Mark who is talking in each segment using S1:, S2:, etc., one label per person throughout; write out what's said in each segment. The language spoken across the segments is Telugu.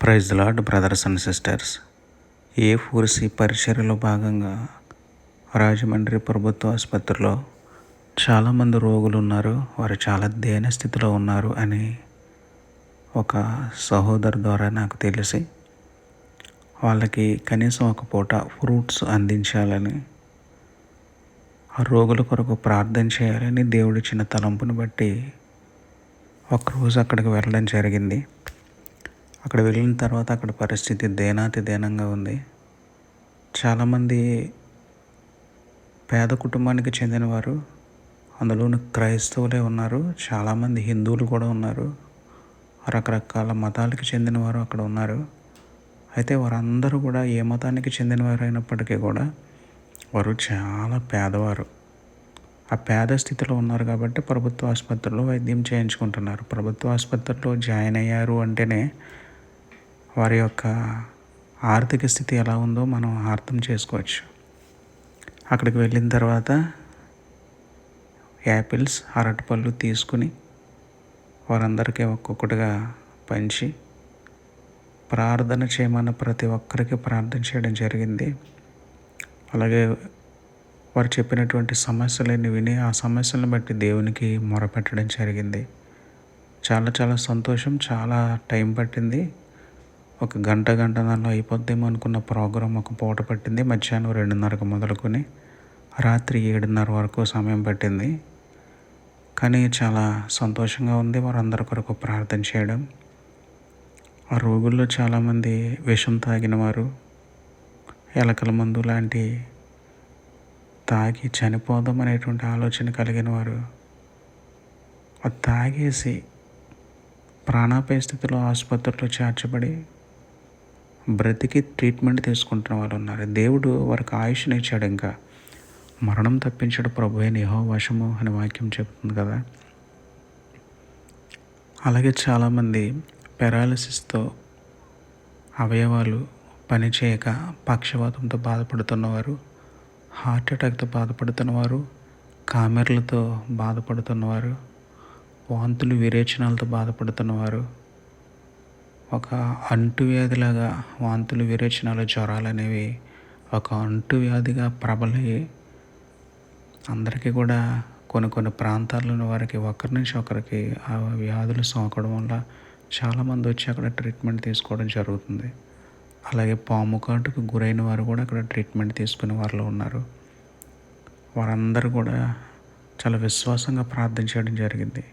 S1: Praise the Lord brothers and sisters. A4C పరిచర్యలో భాగంగా రాజమండ్రి ప్రభుత్వ ఆసుపత్రిలో చాలామంది రోగులు ఉన్నారు, వారు చాలా దీన స్థితిలో ఉన్నారు అని ఒక సహోదరు ద్వారా నాకు తెలిసి వాళ్ళకి కనీసం ఒక పూట ఫ్రూట్స్ అందించాలని, ఆ రోగుల కొరకు ప్రార్థన చేయాలని దేవుడిచ్చిన తలంపుని బట్టి ఒకరోజు అక్కడికి వెళ్ళడం జరిగింది. అక్కడ వెళ్ళిన తర్వాత అక్కడ పరిస్థితి దీనంగా ఉంది. చాలామంది పేద కుటుంబానికి చెందినవారు, అందులోని క్రైస్తవులే ఉన్నారు, చాలామంది హిందువులు కూడా ఉన్నారు, రకరకాల మతాలకు చెందినవారు అక్కడ ఉన్నారు. అయితే వారందరూ కూడా ఏ మతానికి చెందినవారు అయినప్పటికీ కూడా వారు చాలా పేదవారు. ఆ పేద స్థితిలో ఉన్నారు కాబట్టి ప్రభుత్వ ఆసుపత్రిలో వైద్యం చేయించుకుంటున్నారు. ప్రభుత్వ ఆసుపత్రిలో జాయిన్ అయ్యారు అంటేనే వారి యొక్క ఆర్థిక స్థితి ఎలా ఉందో మనం అర్థం చేసుకోవచ్చు. అక్కడికి వెళ్ళిన తర్వాత యాపిల్స్, అరటిపళ్ళు తీసుకుని వారందరికీ ఒక్కొక్కటిగా పంచి ప్రార్థన చేయమన్న ప్రతి ఒక్కరికి ప్రార్థన చేయడం జరిగింది. అలాగే వారు చెప్పినటువంటి సమస్యలన్నీ విని ఆ సమస్యలను బట్టి దేవునికి మొరపెట్టడం జరిగింది. చాలా సంతోషం. చాలా టైం పట్టింది. ఒక గంటన్నర అయిపోద్దేమో అనుకున్న ప్రోగ్రాం ఒక పూట పట్టింది. మధ్యాహ్నం 2:30 మొదలుకొని రాత్రి 7:30 వరకు సమయం పట్టింది. కానీ చాలా సంతోషంగా ఉంది వారందరి కొరకు ప్రార్థన చేయడం. ఆ రోగుల్లో చాలామంది విషం తాగిన వారు, ఎలకల మందు లాంటి తాగి చనిపోదాం అనేటువంటి ఆలోచన కలిగిన వారు, అది తాగేసి ప్రాణాపాయ స్థితిలో ఆసుపత్రిలో చేర్చబడి బ్రతికి ట్రీట్మెంట్ తీసుకుంటున్న వాళ్ళు ఉన్నారు. దేవుడు వారికి ఆయుష్ని ఇచ్చాడు. ఇంకా మరణం తప్పించాడు ప్రభు అయిన యెహోవా వశము అని వాక్యం చెప్తుంది కదా. అలాగే చాలామంది పెరాలసిస్తో, అవయవాలు పనిచేయక పక్షవాతంతో బాధపడుతున్నవారు, హార్ట్ అటాక్తో బాధపడుతున్నవారు, కామెర్లతో బాధపడుతున్నవారు, వాంతులు విరేచనాలతో బాధపడుతున్నవారు, ఒక అంటువ్యాధిలాగా వాంతులు విరేచనాలు జ్వరాలు అనేవి ఒక అంటువ్యాధిగా ప్రబలి అందరికీ కూడా కొన్ని ప్రాంతాల్లోని వారికి ఒకరి నుంచి ఒకరికి ఆ వ్యాధులు సోకడం వల్ల చాలామంది వచ్చి అక్కడ ట్రీట్మెంట్ తీసుకోవడం జరుగుతుంది. అలాగే పాము కాటుకు గురైన వారు కూడా అక్కడ ట్రీట్మెంట్ తీసుకునే వారిలో ఉన్నారు. వారందరూ కూడా చాలా విశ్వాసంగా ప్రార్థన చేయడం జరిగింది.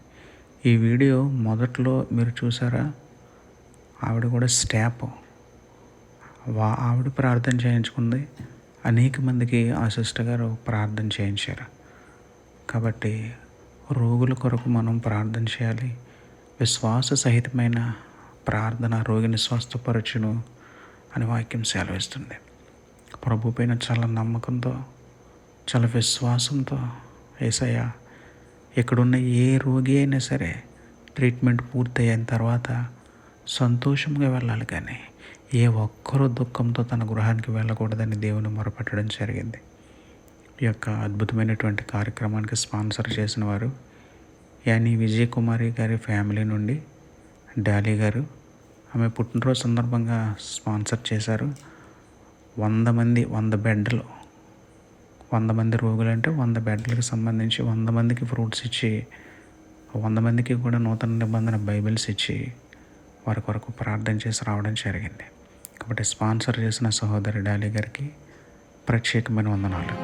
S1: ఈ వీడియో మొదట్లో మీరు చూసారా, ఆవిడ కూడా స్టాప్ ఆవిడ ప్రార్థన చేయించుకుంది. అనేక మందికి ఆ సిస్టర్ గారు ప్రార్థన చేయించారు. కాబట్టి రోగుల కొరకు మనం ప్రార్థన చేయాలి. విశ్వాస సహితమైన ప్రార్థన రోగిని స్వస్థపరచును అని వాక్యం సెలవిస్తుంది. ప్రభు పైన చాలా నమ్మకంతో, చాలా విశ్వాసంతో యేసయ్య ఇక్కడున్న ఏ రోగి అయినా సరే ట్రీట్మెంట్ పూర్తయిన తర్వాత సంతోషంగా వెళ్ళాలి, కానీ ఏ ఒక్కరూ దుఃఖంతో తన గృహానికి వెళ్ళకూడదని దేవుని మొరపెట్టడం జరిగింది. ఈ యొక్క అద్భుతమైనటువంటి కార్యక్రమానికి స్పాన్సర్ చేసిన వారు యాని విజయ్ కుమారి గారి ఫ్యామిలీ నుండి డాలీ గారు. ఆమె పుట్టినరోజు సందర్భంగా స్పాన్సర్ చేశారు. 100 బెడ్లు, 100 మంది రోగులంటే 100 బెడ్లకు సంబంధించి 100 మందికి ఫ్రూట్స్ ఇచ్చి, 100 మందికి కూడా నూతన నిబంధన బైబిల్స్ ఇచ్చి వారి కొరకు ప్రార్థన చేసి రావడం జరిగింది. కాబట్టి స్పాన్సర్ చేసిన సహోదరి డాలీ గారికి ప్రత్యేకమైన వందనాలు.